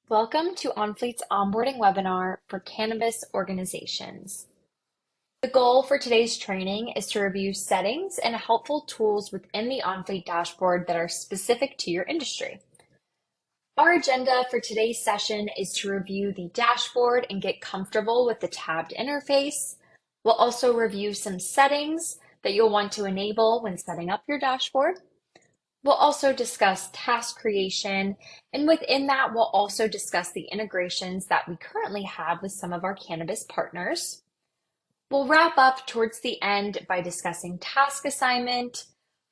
Welcome to OnFleet's onboarding webinar for cannabis organizations. The goal for today's training is to review settings and helpful tools within the OnFleet dashboard that are specific to your industry. Our agenda for today's session is to review the dashboard and get comfortable with the tabbed interface. We'll also review some settings that you'll want to enable when setting up your dashboard. We'll also discuss task creation, and within that, we'll also discuss the integrations that we currently have with some of our cannabis partners. We'll wrap up towards the end by discussing task assignment,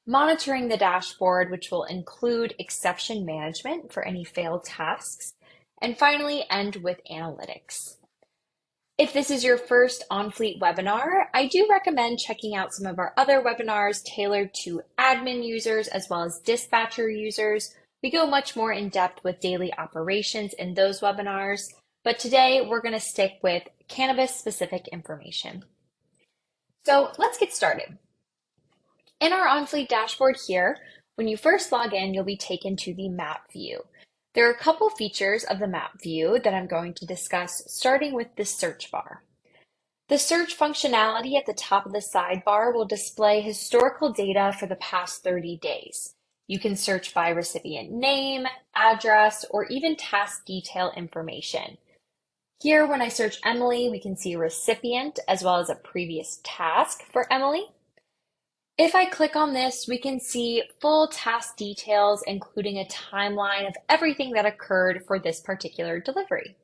monitoring the dashboard, which will include exception management for any failed tasks, and finally end with analytics. If this is your first OnFleet webinar, I do recommend checking out some of our other webinars tailored to admin users as well as dispatcher users. We go much more in depth with daily operations in those webinars, but today we're going to stick with cannabis specific information. So let's get started. In our OnFleet dashboard here, when you first log in, you'll be taken to the map view. There are a couple features of the map view that I'm going to discuss, starting with the search bar. The search functionality at the top of the sidebar will display historical data for the past 30 days. You can search by recipient name, address, or even task detail information. Here, when I search Emily, we can see a recipient as well as a previous task for Emily. If I click on this, we can see full task details, including a timeline of everything that occurred for this particular delivery.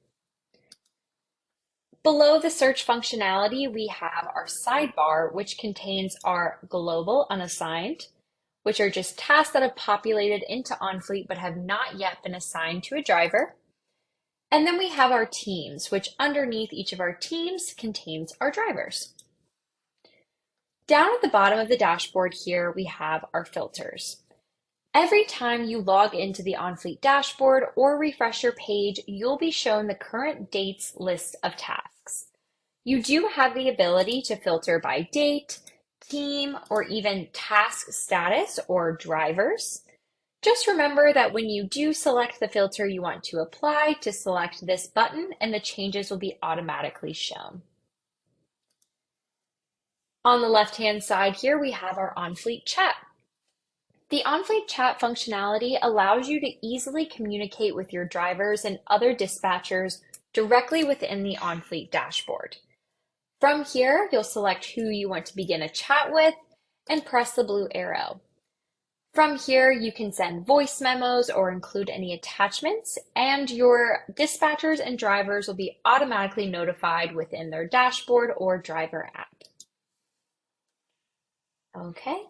Below the search functionality, we have our sidebar, which contains our global unassigned, which are just tasks that have populated into OnFleet but have not yet been assigned to a driver. And then we have our teams, which underneath each of our teams contains our drivers. Down at the bottom of the dashboard here, we have our filters. Every time you log into the OnFleet dashboard or refresh your page, you'll be shown the current dates list of tasks. You do have the ability to filter by date, team, or even task status or drivers. Just remember that when you do select the filter you want to apply, to select this button and the changes will be automatically shown. On the left-hand side here, we have our OnFleet chat. The OnFleet chat functionality allows you to easily communicate with your drivers and other dispatchers directly within the OnFleet dashboard. From here, you'll select who you want to begin a chat with and press the blue arrow. From here, you can send voice memos or include any attachments, and your dispatchers and drivers will be automatically notified within their dashboard or driver app. Okay,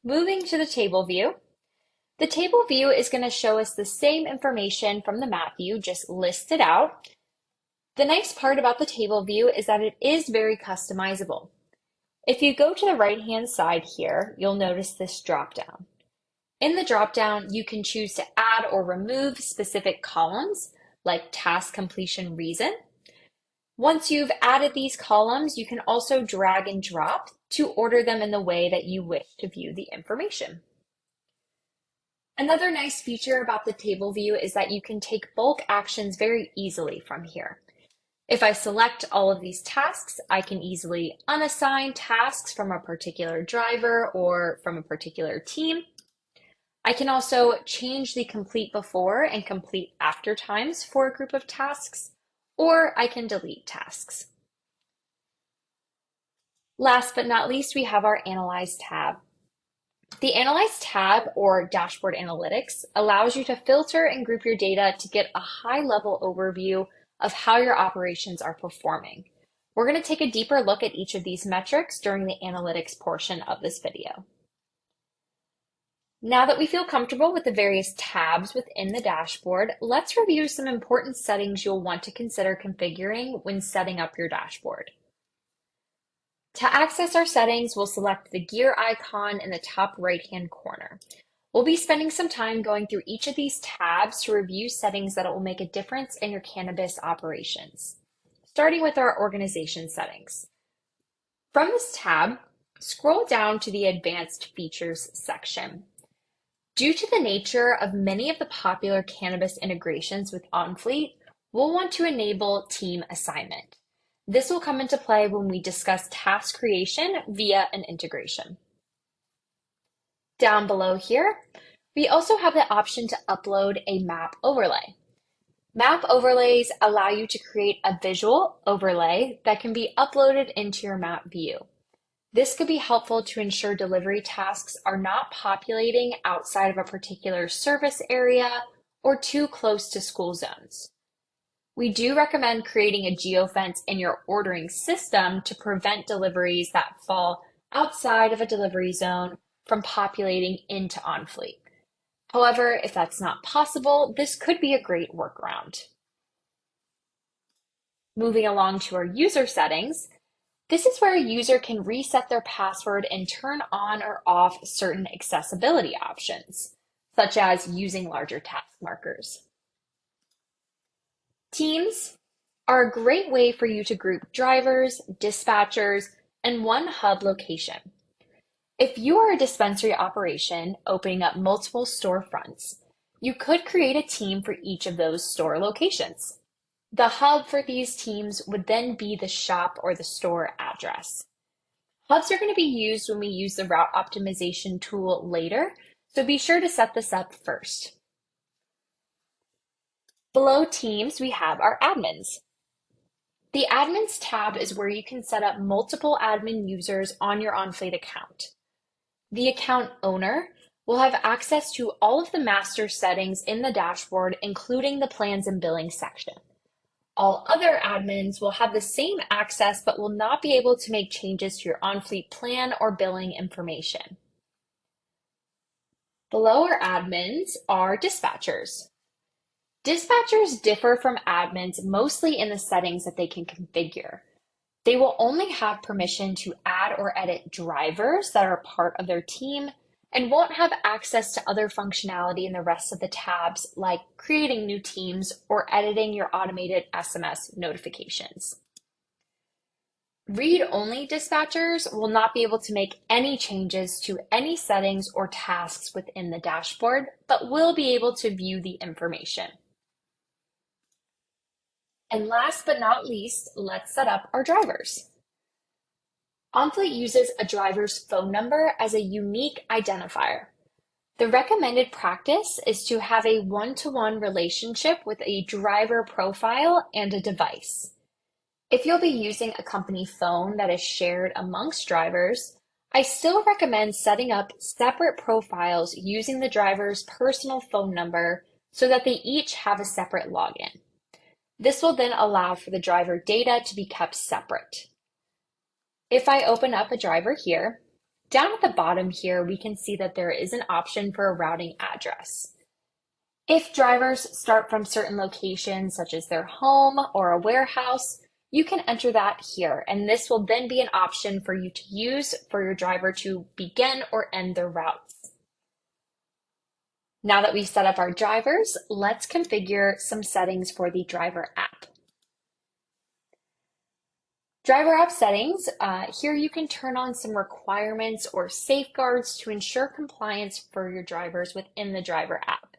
moving to the table view. The table view is going to show us the same information from the map view, just listed out. The nice part about the table view is that it is very customizable. If you go to the right-hand side here, you'll notice this drop-down. In the drop-down, you can choose to add or remove specific columns, like task completion reason. Once you've added these columns, you can also drag and drop to order them in the way that you wish to view the information. Another nice feature about the table view is that you can take bulk actions very easily from here. If I select all of these tasks, I can easily unassign tasks from a particular driver or from a particular team. I can also change the complete before and complete after times for a group of tasks, or I can delete tasks. Last but not least, we have our Analyze tab. The Analyze tab, or Dashboard Analytics, allows you to filter and group your data to get a high-level overview of how your operations are performing. We're going to take a deeper look at each of these metrics during the analytics portion of this video. Now that we feel comfortable with the various tabs within the dashboard, let's review some important settings you'll want to consider configuring when setting up your dashboard. To access our settings, we'll select the gear icon in the top right-hand corner. We'll be spending some time going through each of these tabs to review settings that will make a difference in your cannabis operations. Starting with our organization settings. From this tab, scroll down to the Advanced Features section. Due to the nature of many of the popular cannabis integrations with OnFleet, we'll want to enable team assignment. This will come into play when we discuss task creation via an integration. Down below here, we also have the option to upload a map overlay. Map overlays allow you to create a visual overlay that can be uploaded into your map view. This could be helpful to ensure delivery tasks are not populating outside of a particular service area or too close to school zones. We do recommend creating a geofence in your ordering system to prevent deliveries that fall outside of a delivery zone from populating into OnFleet. However, if that's not possible, this could be a great workaround. Moving along to our user settings, this is where a user can reset their password and turn on or off certain accessibility options, such as using larger task markers. Teams are a great way for you to group drivers, dispatchers, and one hub location. If you are a dispensary operation opening up multiple storefronts, you could create a team for each of those store locations. The hub for these teams would then be the shop or the store address. Hubs are going to be used when we use the route optimization tool later, so be sure to set this up first. Below teams, we have our admins. The admins tab is where you can set up multiple admin users on your OnFleet account. The account owner will have access to all of the master settings in the dashboard, including the plans and billing section. All other admins will have the same access, but will not be able to make changes to your OnFleet plan or billing information. Below our admins are dispatchers. Dispatchers differ from admins mostly in the settings that they can configure. They will only have permission to add or edit drivers that are part of their team and won't have access to other functionality in the rest of the tabs like creating new teams or editing your automated SMS notifications. Read-only dispatchers will not be able to make any changes to any settings or tasks within the dashboard, but will be able to view the information. And last but not least, let's set up our drivers. OnFleet uses a driver's phone number as a unique identifier. The recommended practice is to have a one-to-one relationship with a driver profile and a device. If you'll be using a company phone that is shared amongst drivers, I still recommend setting up separate profiles using the driver's personal phone number so that they each have a separate login. This will then allow for the driver data to be kept separate. If I open up a driver here, down at the bottom here, we can see that there is an option for a routing address. If drivers start from certain locations, such as their home or a warehouse, you can enter that here, and this will then be an option for you to use for your driver to begin or end their routes. Now that we've set up our drivers, let's configure some settings for the driver app. Driver app settings, here you can turn on some requirements or safeguards to ensure compliance for your drivers within the driver app.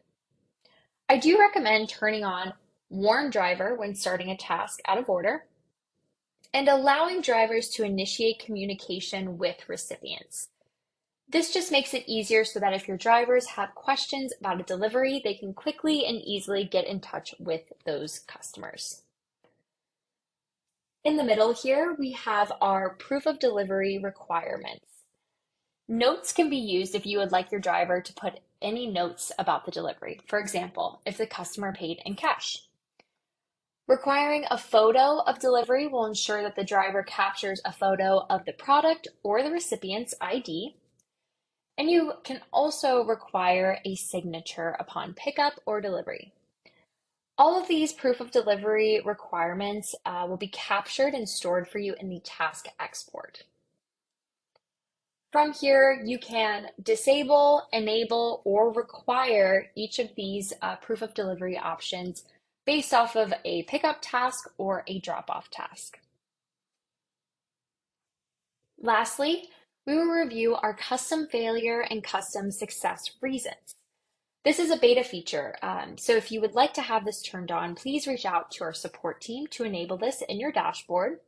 I do recommend turning on warn driver when starting a task out of order and allowing drivers to initiate communication with recipients. This just makes it easier so that if your drivers have questions about a delivery, they can quickly and easily get in touch with those customers. In the middle here, we have our proof of delivery requirements. Notes can be used if you would like your driver to put any notes about the delivery. For example, if the customer paid in cash. Requiring a photo of delivery will ensure that the driver captures a photo of the product or the recipient's ID. And you can also require a signature upon pickup or delivery. All of these proof of delivery requirements will be captured and stored for you in the task export. From here, you can disable, enable, or require each of these proof of delivery options based off of a pickup task or a drop-off task. Lastly, we will review our custom failure and custom success reasons. This is a beta feature, so if you would like to have this turned on, please reach out to our support team to enable this in your dashboard.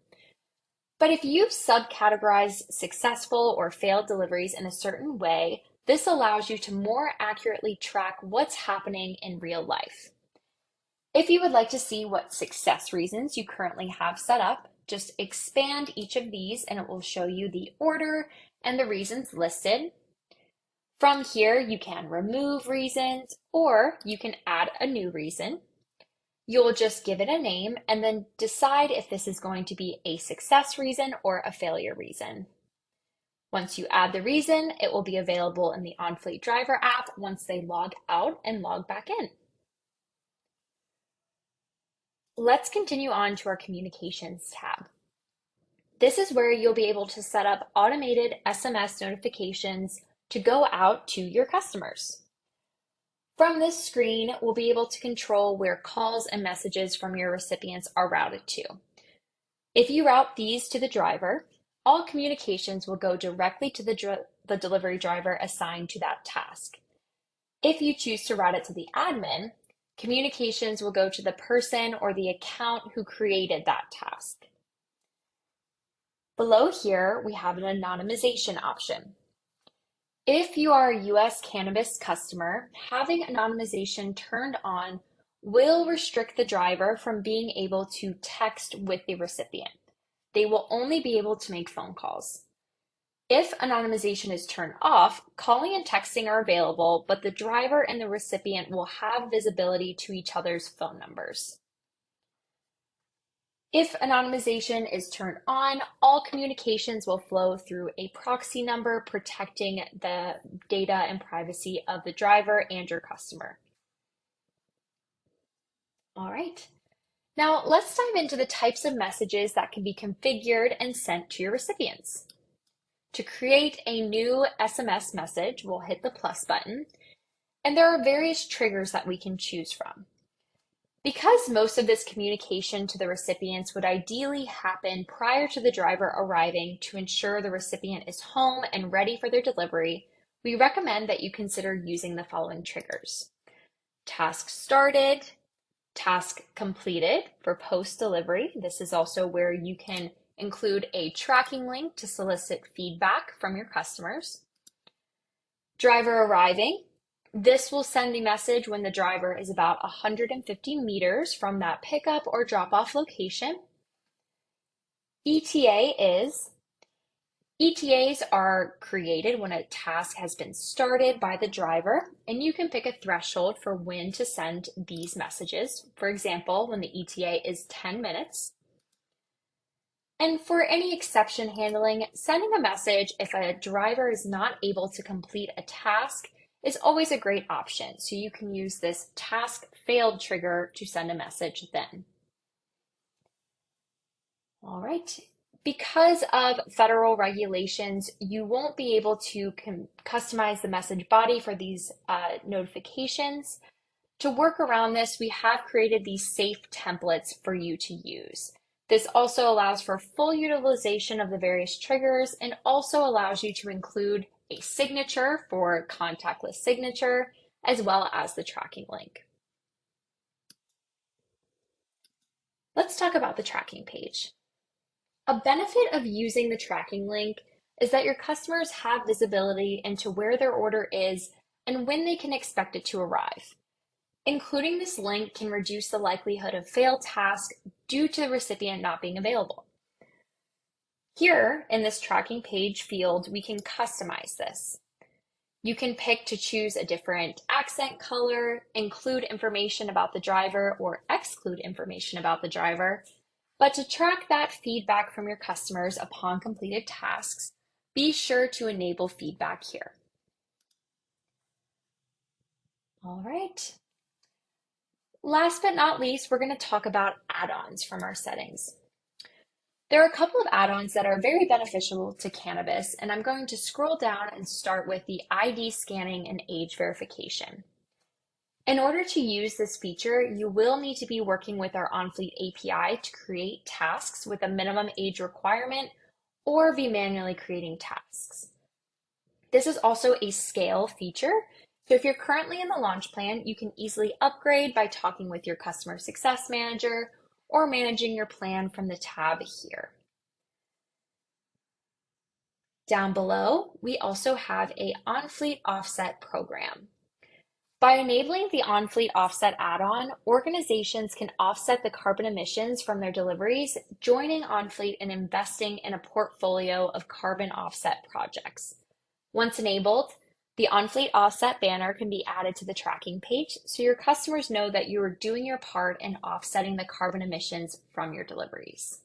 But if you've subcategorized successful or failed deliveries in a certain way, this allows you to more accurately track what's happening in real life. If you would like to see what success reasons you currently have set up, just expand each of these and it will show you the order and the reasons listed. From here, you can remove reasons or you can add a new reason. You'll just give it a name and then decide if this is going to be a success reason or a failure reason. Once you add the reason, it will be available in the OnFleet driver app once they log out and log back in. Let's continue on to our communications tab. This is where you'll be able to set up automated SMS notifications to go out to your customers. From this screen, we'll be able to control where calls and messages from your recipients are routed to. If you route these to the driver, all communications will go directly to the delivery driver assigned to that task. If you choose to route it to the admin, communications will go to the person or the account who created that task. Below here, we have an anonymization option. If you are a U.S. cannabis customer, having anonymization turned on will restrict the driver from being able to text with the recipient. They will only be able to make phone calls. If anonymization is turned off, calling and texting are available, but the driver and the recipient will have visibility to each other's phone numbers. If anonymization is turned on, all communications will flow through a proxy number protecting the data and privacy of the driver and your customer. All right. Now let's dive into the types of messages that can be configured and sent to your recipients. To create a new SMS message, we'll hit the plus button, and there are various triggers that we can choose from. Because most of this communication to the recipients would ideally happen prior to the driver arriving to ensure the recipient is home and ready for their delivery, we recommend that you consider using the following triggers. Task started, task completed for post-delivery. This is also where you can include a tracking link to solicit feedback from your customers. Driver arriving. This will send the message when the driver is about 150 meters from that pickup or drop-off location. ETAs are created when a task has been started by the driver, and you can pick a threshold for when to send these messages. For example, when the ETA is 10 minutes. And for any exception handling, sending a message if a driver is not able to complete a task is always a great option. So you can use this task failed trigger to send a message then. All right. Because of federal regulations, you won't be able to customize the message body for these notifications. To work around this, we have created these safe templates for you to use. This also allows for full utilization of the various triggers and also allows you to include a signature for contactless signature, as well as the tracking link. Let's talk about the tracking page. A benefit of using the tracking link is that your customers have visibility into where their order is and when they can expect it to arrive. Including this link can reduce the likelihood of failed tasks due to the recipient not being available. Here in this tracking page field, we can customize this. You can pick to choose a different accent color, include information about the driver, or exclude information about the driver. But to track that feedback from your customers upon completed tasks, be sure to enable feedback here. All right. Last but not least, we're going to talk about add-ons from our settings. There are a couple of add-ons that are very beneficial to cannabis, and I'm going to scroll down and start with the ID scanning and age verification. In order to use this feature, you will need to be working with our OnFleet API to create tasks with a minimum age requirement or be manually creating tasks. This is also a scale feature, So if you're currently in the launch plan, you can easily upgrade by talking with your customer success manager or managing your plan from the tab here. Down below, we also have a on-fleet offset program. By enabling the on-fleet offset add-on, organizations can offset the carbon emissions from their deliveries, joining on-fleet and investing in a portfolio of carbon offset projects. Once enabled, the on-fleet offset banner can be added to the tracking page so your customers know that you are doing your part in offsetting the carbon emissions from your deliveries.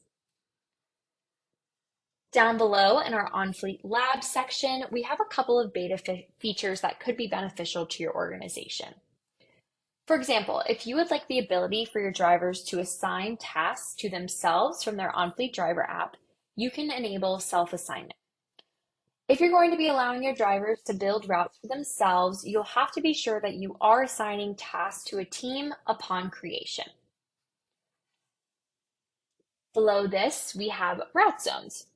Down below in our on-fleet lab section, we have a couple of beta features that could be beneficial to your organization. For example, if you would like the ability for your drivers to assign tasks to themselves from their on-fleet driver app, you can enable self-assignment. If you're going to be allowing your drivers to build routes for themselves, you'll have to be sure that you are assigning tasks to a team upon creation. Below this, we have route zones.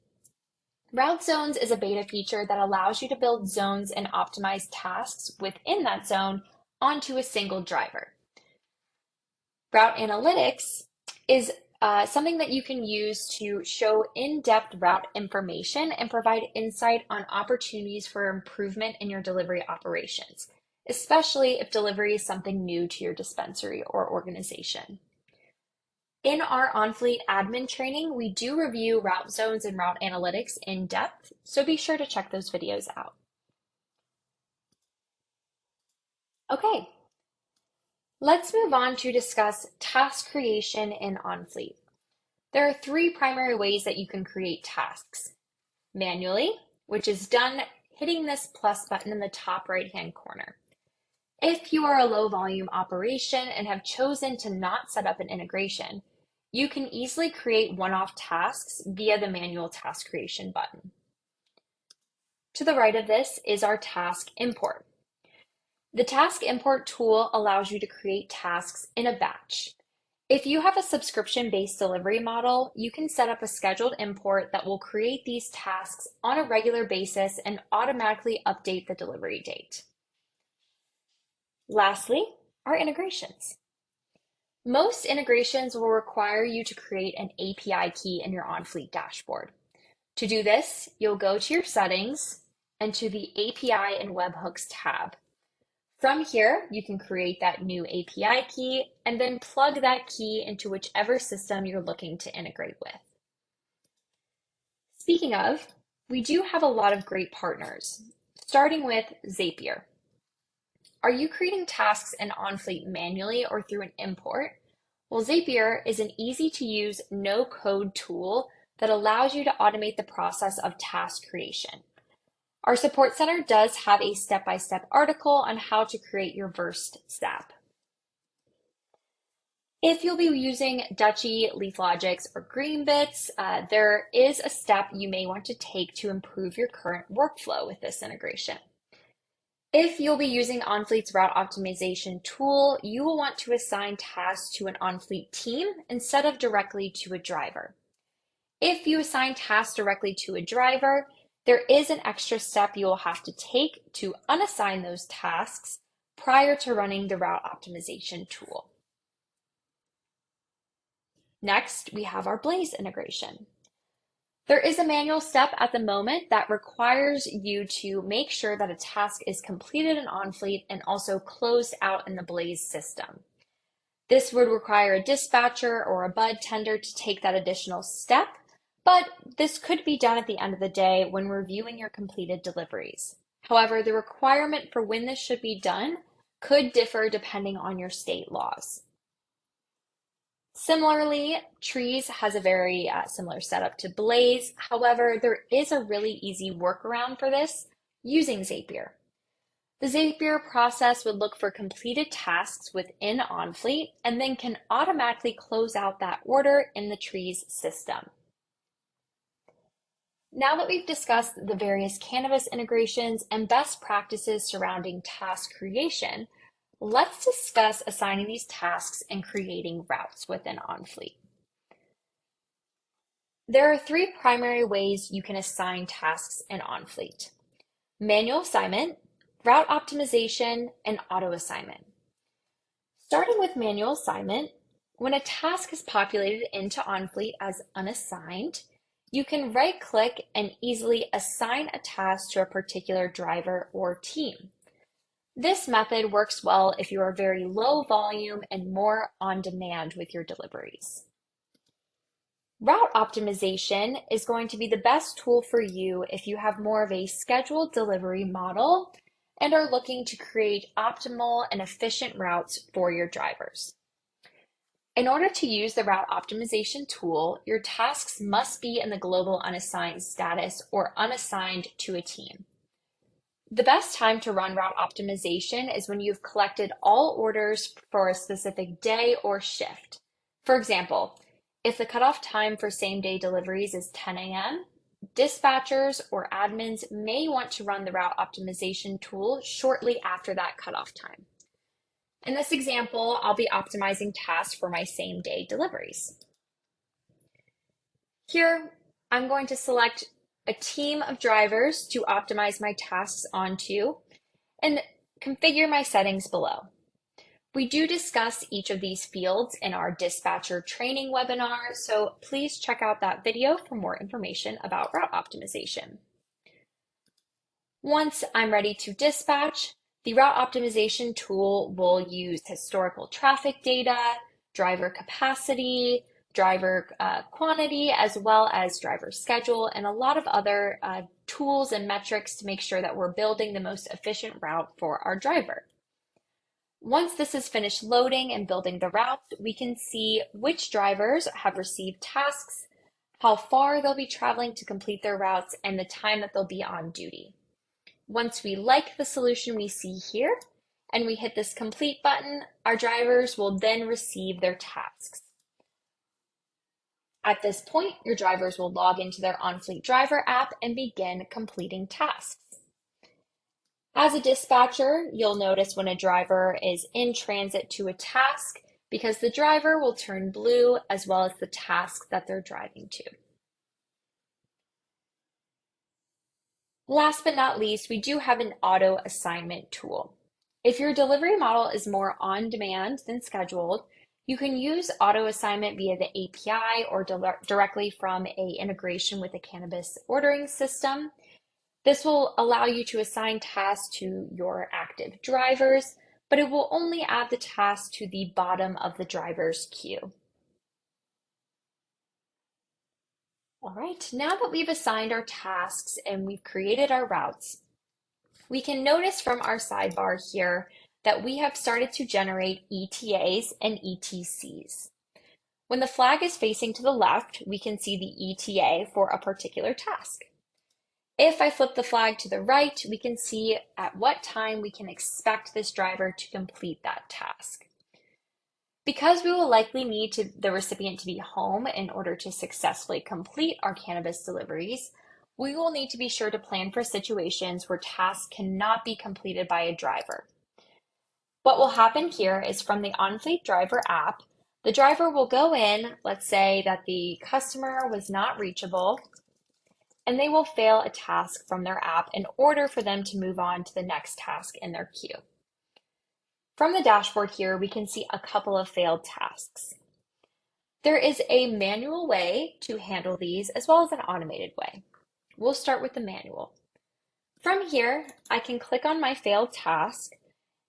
Route zones is a beta feature that allows you to build zones and optimize tasks within that zone onto a single driver. Route analytics is something that you can use to show in-depth route information and provide insight on opportunities for improvement in your delivery operations, especially if delivery is something new to your dispensary or organization. In our on-fleet admin training, we do review route zones and route analytics in depth, so be sure to check those videos out. Okay, let's move on to discuss task creation in on-fleet. There are three primary ways that you can create tasks. Manually, which is done hitting this plus button in the top right-hand corner. If you are a low volume operation and have chosen to not set up an integration, you can easily create one-off tasks via the manual task creation button. To the right of this is our task import. The task import tool allows you to create tasks in a batch. If you have a subscription-based delivery model, you can set up a scheduled import that will create these tasks on a regular basis and automatically update the delivery date. Lastly, our integrations. Most integrations will require you to create an API key in your on-fleet dashboard. To do this, you'll go to your settings and to the API and webhooks tab. From here, you can create that new API key and then plug that key into whichever system you're looking to integrate with. Speaking of, we do have a lot of great partners, starting with Zapier. Are you creating tasks in on-fleet manually or through an import? Well, Zapier is an easy-to-use, no-code tool that allows you to automate the process of task creation. Our support center does have a step-by-step article on how to create your first step. If you'll be using Dutchie, LeafLogix, or Greenbits, there is a step you may want to take to improve your current workflow with this integration. If you'll be using OnFleet's route optimization tool, you will want to assign tasks to an OnFleet team instead of directly to a driver. If you assign tasks directly to a driver, there is an extra step you will have to take to unassign those tasks prior to running the route optimization tool. Next, we have our Blaze integration. There is a manual step at the moment that requires you to make sure that a task is completed in OnFleet and also closed out in the Blaze system. This would require a dispatcher or a bud tender to take that additional step, but this could be done at the end of the day when reviewing your completed deliveries. However, the requirement for when this should be done could differ depending on your state laws. Similarly, Trees has a very similar setup to Blaze. However, there is a really easy workaround for this using Zapier. The Zapier process would look for completed tasks within OnFleet and then can automatically close out that order in the Trees system. Now that we've discussed the various cannabis integrations and best practices surrounding task creation, let's discuss assigning these tasks and creating routes within OnFleet. There are three primary ways you can assign tasks in OnFleet. Manual assignment, route optimization, and auto assignment. Starting with manual assignment, when a task is populated into OnFleet as unassigned, you can right-click and easily assign a task to a particular driver or team. This method works well if you are very low volume and more on demand with your deliveries. Route optimization is going to be the best tool for you if you have more of a scheduled delivery model and are looking to create optimal and efficient routes for your drivers. In order to use the route optimization tool, your tasks must be in the global unassigned status or unassigned to a team. The best time to run route optimization is when you've collected all orders for a specific day or shift. For example, if the cutoff time for same-day deliveries is 10 a.m., dispatchers or admins may want to run the route optimization tool shortly after that cutoff time. In this example, I'll be optimizing tasks for my same-day deliveries. Here, I'm going to select a team of drivers to optimize my tasks onto and configure my settings below. We do discuss each of these fields in our dispatcher training webinar, so please check out that video for more information about route optimization. Once I'm ready to dispatch, the route optimization tool will use historical traffic data, driver capacity, driver quantity, as well as driver schedule, and a lot of other tools and metrics to make sure that we're building the most efficient route for our driver. Once this is finished loading and building the route, we can see which drivers have received tasks, how far they'll be traveling to complete their routes, and the time that they'll be on duty. Once we like the solution we see here, and we hit this complete button, our drivers will then receive their tasks. At this point, your drivers will log into their OnFleet driver app and begin completing tasks. As a dispatcher, you'll notice when a driver is in transit to a task because the driver will turn blue as well as the task that they're driving to. Last but not least, we do have an auto assignment tool. If your delivery model is more on demand than scheduled, you can use auto assignment via the API or directly from an integration with a Cannabis ordering system. This will allow you to assign tasks to your active drivers, but it will only add the task to the bottom of the driver's queue. All right, now that we've assigned our tasks and we've created our routes, we can notice from our sidebar here that we have started to generate ETAs and ETCs. When the flag is facing to the left, we can see the ETA for a particular task. If I flip the flag to the right, we can see at what time we can expect this driver to complete that task. Because we will likely need the recipient to be home in order to successfully complete our cannabis deliveries, we will need to be sure to plan for situations where tasks cannot be completed by a driver. What will happen here is from the OnFleet driver app, the driver will go in, let's say that the customer was not reachable, and they will fail a task from their app in order for them to move on to the next task in their queue. From the dashboard here, we can see a couple of failed tasks. There is a manual way to handle these as well as an automated way. We'll start with the manual. From here, I can click on my failed task,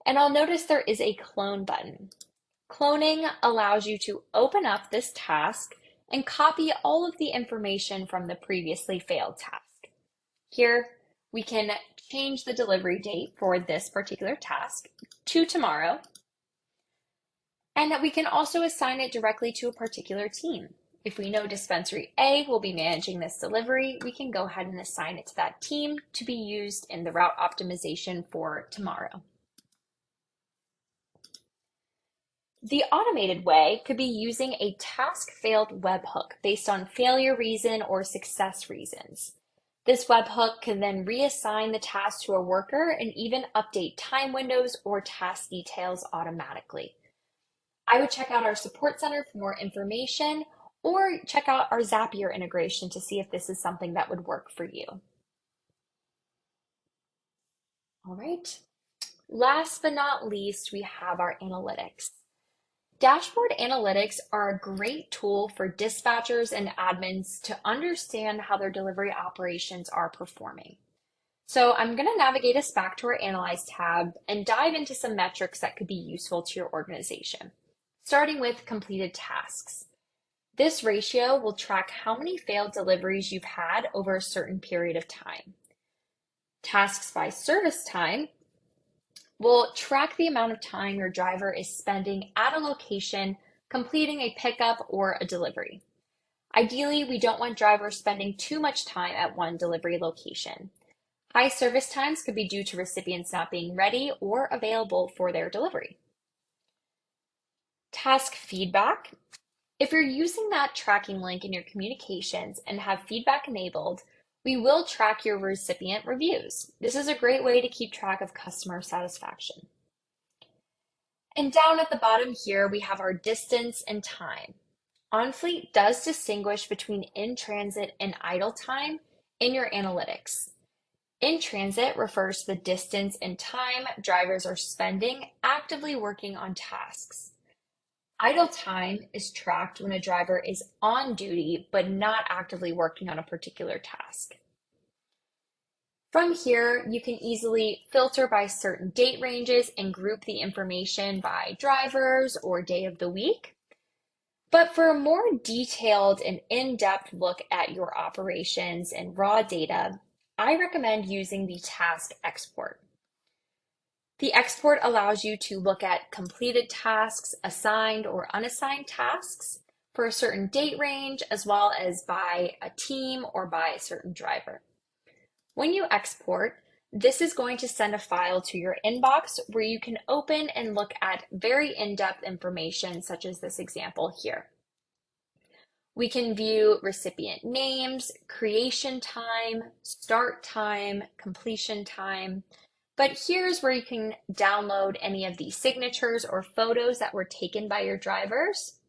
and I'll notice there is a clone button. Cloning allows you to open up this task and copy all of the information from the previously failed task. Here, we can change the delivery date for this particular task to tomorrow, and that we can also assign it directly to a particular team. If we know Dispensary A will be managing this delivery, we can go ahead and assign it to that team to be used in the route optimization for tomorrow. The automated way could be using a task failed webhook based on failure reason or success reasons. This webhook can then reassign the task to a worker and even update time windows or task details automatically. I would check out our support center for more information or check out our Zapier integration to see if this is something that would work for you. All right. Last but not least, we have our analytics. Dashboard analytics are a great tool for dispatchers and admins to understand how their delivery operations are performing. So I'm going to navigate us back to our Analyze tab and dive into some metrics that could be useful to your organization, starting with completed tasks. This ratio will track how many failed deliveries you've had over a certain period of time. Tasks by service time will track the amount of time your driver is spending at a location completing a pickup or a delivery. Ideally, we don't want drivers spending too much time at one delivery location. High service times could be due to recipients not being ready or available for their delivery. Task feedback. If you're using that tracking link in your communications and have feedback enabled, we will track your recipient reviews. This is a great way to keep track of customer satisfaction. And down at the bottom here, we have our distance and time. OnFleet does distinguish between in-transit and idle time in your analytics. In transit refers to the distance and time drivers are spending actively working on tasks. Idle time is tracked when a driver is on duty but not actively working on a particular task. From here, you can easily filter by certain date ranges and group the information by drivers or day of the week. But for a more detailed and in-depth look at your operations and raw data, I recommend using the task export. The export allows you to look at completed tasks, assigned or unassigned tasks for a certain date range, as well as by a team or by a certain driver. When you export, this is going to send a file to your inbox where you can open and look at very in-depth information, such as this example here. We can view recipient names, creation time, start time, completion time, but here's where you can download any of the signatures or photos that were taken by your drivers.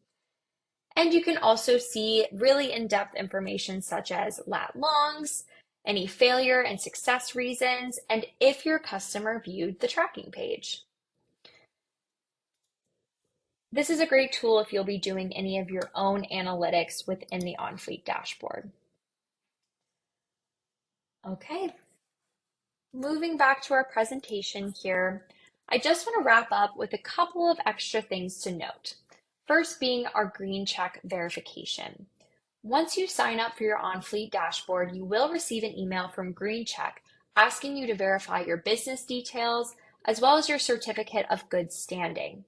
And you can also see really in-depth information such as lat longs, any failure and success reasons, and if your customer viewed the tracking page. This is a great tool if you'll be doing any of your own analytics within the OnFleet dashboard. Okay, moving back to our presentation here, I just want to wrap up with a couple of extra things to note. First being our green check verification. Once you sign up for your OnFleet dashboard, you will receive an email from Green Check asking you to verify your business details as well as your certificate of good standing.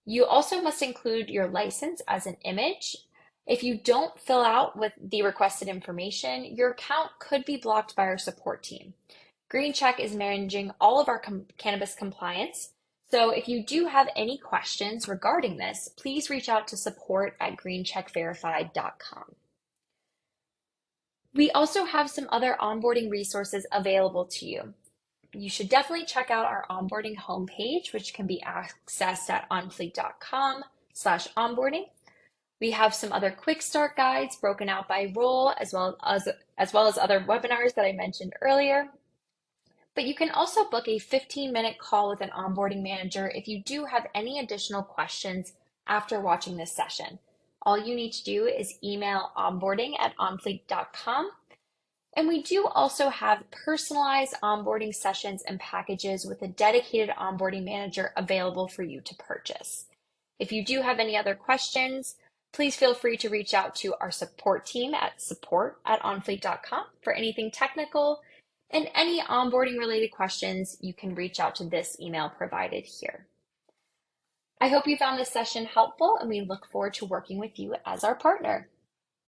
You also must include your license as an image. If you don't fill out with the requested information, your account could be blocked by our support team. Green Check is managing all of our cannabis compliance. So if you do have any questions regarding this, please reach out to support@greencheckverified.com. We also have some other onboarding resources available to you. You should definitely check out our onboarding homepage, which can be accessed at onfleet.com/onboarding. We have some other quick start guides broken out by role, as well as other webinars that I mentioned earlier. But you can also book a 15-minute call with an onboarding manager if you do have any additional questions after watching this session. All you need to do is email onboarding@onfleet.com. And we do also have personalized onboarding sessions and packages with a dedicated onboarding manager available for you to purchase. If you do have any other questions, please feel free to reach out to our support team at support@onfleet.com for anything technical, and any onboarding related questions, you can reach out to this email provided here. I hope you found this session helpful, and we look forward to working with you as our partner.